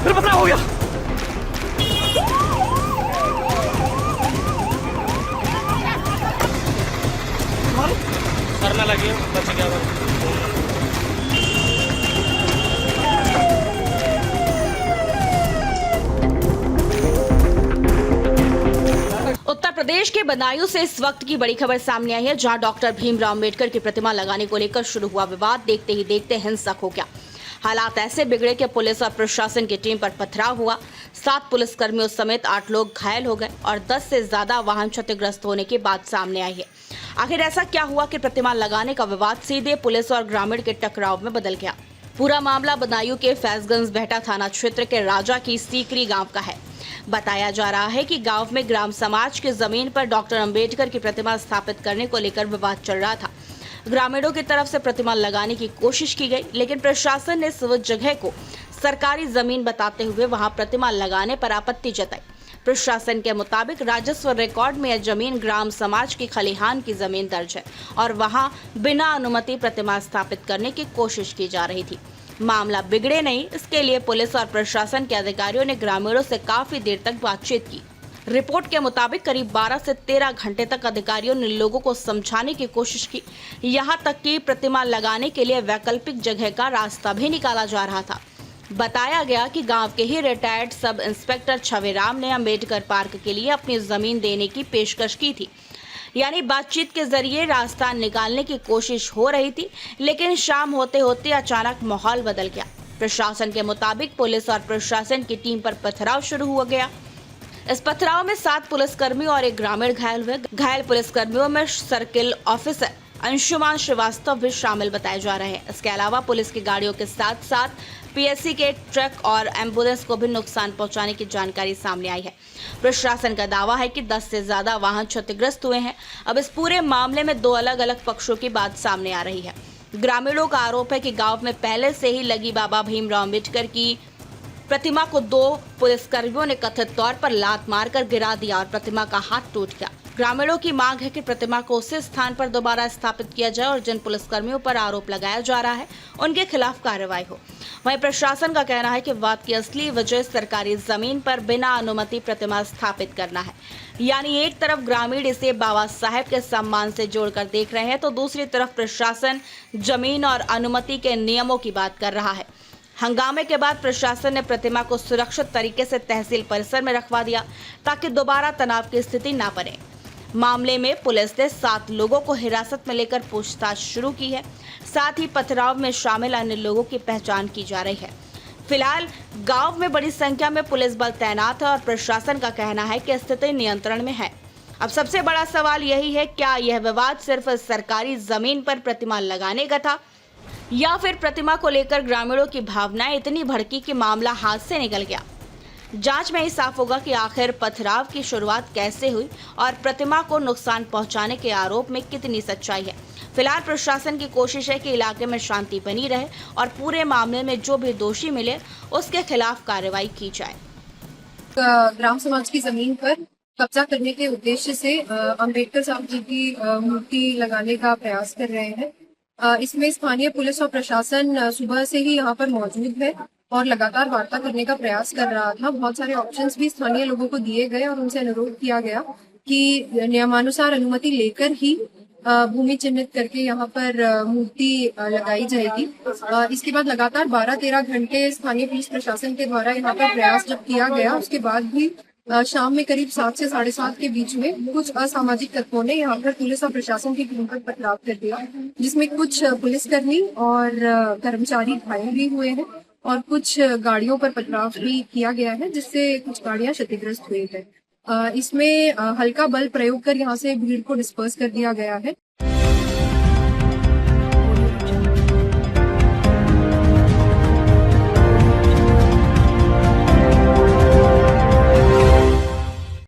मेरा पकड़ा हो गया। करना लगी बच गया। उत्तर प्रदेश के बदायूं से इस वक्त की बड़ी खबर सामने आई है, जहां डॉक्टर भीमराव अंबेडकर की प्रतिमा लगाने को लेकर शुरू हुआ विवाद देखते ही देखते हिंसक हो गया। हालात ऐसे बिगड़े कि पुलिस और प्रशासन की टीम पर पथराव हुआ। 7 पुलिसकर्मियों समेत 8 लोग घायल हो गए और 10 से ज्यादा वाहन क्षतिग्रस्त होने की बात सामने आई है। आखिर ऐसा क्या हुआ कि प्रतिमा लगाने का विवाद सीधे पुलिस और ग्रामीण के टकराव में बदल गया। पूरा मामला बदायूं के फैजगंज बेहटा थाना क्षेत्र के राजा की सीकरी गांव का है। बताया जा रहा है कि गांव में ग्राम समाज की जमीन पर डॉक्टर अंबेडकर की प्रतिमा स्थापित करने को लेकर विवाद चल रहा था। ग्रामीणों की तरफ से प्रतिमा लगाने की कोशिश की गई, लेकिन प्रशासन ने इस जगह को सरकारी जमीन बताते हुए वहां प्रतिमा लगाने पर आपत्ति जताई। प्रशासन के मुताबिक राजस्व रिकॉर्ड में यह जमीन ग्राम समाज की खलिहान की जमीन दर्ज है और वहां बिना अनुमति प्रतिमा स्थापित करने की कोशिश की जा रही थी। मामला बिगड़े नहीं, इसके लिए पुलिस और प्रशासन के अधिकारियों ने ग्रामीणों से काफी देर तक बातचीत की। रिपोर्ट के मुताबिक करीब 12 से 13 घंटे तक अधिकारियों ने लोगों को समझाने की कोशिश की। यहां तक कि प्रतिमा लगाने के लिए वैकल्पिक जगह का रास्ता भी निकाला जा रहा था। बताया गया कि गांव के ही रिटायर्ड सब इंस्पेक्टर छवेराम ने अंबेडकर पार्क के लिए अपनी जमीन देने की पेशकश की थी। यानी बातचीत के जरिए रास्ता निकालने की कोशिश हो रही थी, लेकिन शाम होते होते अचानक माहौल बदल गया। प्रशासन के मुताबिक पुलिस और प्रशासन की टीम पर पथराव शुरू हुआ गया। इस पथराव में 7 पुलिसकर्मी और एक ग्रामीण घायल हुए। घायल पुलिसकर्मियों में सर्किल ऑफिसर अंशुमान श्रीवास्तव भी शामिल बताए जा रहे हैं। इसके अलावा पुलिस की गाड़ियों के साथ साथ पीएससी के ट्रक और एम्बुलेंस को भी नुकसान पहुंचाने की जानकारी सामने आई है। प्रशासन का दावा है कि 10 से ज्यादा वाहन क्षतिग्रस्त हुए हैं। अब इस पूरे मामले में 2 अलग अलग पक्षों की बात सामने आ रही है। ग्रामीणों का आरोप है कि गांव में पहले से ही लगी बाबा भीमराव अम्बेडकर की प्रतिमा को 2 पुलिसकर्मियों ने कथित तौर पर लात मारकर गिरा दिया और प्रतिमा का हाथ टूट गया। ग्रामीणों की मांग है कि प्रतिमा को उसी स्थान पर दोबारा स्थापित किया जाए और जिन पुलिसकर्मियों पर आरोप लगाया जा रहा है उनके खिलाफ कार्रवाई हो। वहीं प्रशासन का कहना है कि विवाद की असली वजह सरकारी जमीन पर बिना अनुमति प्रतिमा स्थापित करना है। यानी एक तरफ ग्रामीण इसे बाबा साहेब के सम्मान से जोड़कर देख रहे हैं, तो दूसरी तरफ प्रशासन जमीन और अनुमति के नियमों की बात कर रहा है। हंगामे के बाद प्रशासन ने प्रतिमा को सुरक्षित तरीके से तहसील परिसर में रखवा दिया ताकि दोबारा तनाव की स्थिति न बने। मामले में पुलिस ने 7 लोगों को हिरासत में लेकर पूछताछ शुरू की है। साथ ही पथराव में शामिल अन्य लोगों की पहचान की जा रही है। फिलहाल गांव में बड़ी संख्या में पुलिस बल तैनात है और प्रशासन का कहना है कि स्थिति नियंत्रण में है। अब सबसे बड़ा सवाल यही है, क्या यह विवाद सिर्फ सरकारी जमीन पर प्रतिमा लगाने का था या फिर प्रतिमा को लेकर ग्रामीणों की भावनाएं इतनी भड़की कि मामला हाथ से निकल गया। जांच में ही साफ होगा कि आखिर पथराव की शुरुआत कैसे हुई और प्रतिमा को नुकसान पहुंचाने के आरोप में कितनी सच्चाई है। फिलहाल प्रशासन की कोशिश है कि इलाके में शांति बनी रहे और पूरे मामले में जो भी दोषी मिले उसके खिलाफ कार्रवाई की जाए। ग्राम समाज की जमीन पर कब्जा करने के उद्देश्य से अंबेडकर साहब जी की मूर्ति लगाने का प्रयास कर रहे हैं। इसमें स्थानीय पुलिस और प्रशासन सुबह से ही यहाँ पर मौजूद है और लगातार वार्ता करने का प्रयास कर रहा था। बहुत सारे ऑप्शंस भी स्थानीय लोगों को दिए गए और उनसे अनुरोध किया गया कि नियमानुसार अनुमति लेकर ही भूमि चिन्हित करके यहाँ पर मूर्ति लगाई जाएगी। इसके बाद लगातार 12-13 घंटे स्थानीय पुलिस प्रशासन के द्वारा यहाँ पर प्रयास जब किया गया, उसके बाद भी शाम में करीब 7 से 7:30 के बीच में कुछ असामाजिक तत्वों ने यहाँ पर पुलिस और प्रशासन की टीम पर पथराव कर दिया, जिसमें कुछ पुलिसकर्मी और कर्मचारी घायल भी हुए हैं और कुछ गाड़ियों पर पथराव भी किया गया है, जिससे कुछ गाड़ियां क्षतिग्रस्त हुई है। इसमें हल्का बल प्रयोग कर यहाँ से भीड़ को डिस्पर्स कर दिया गया है।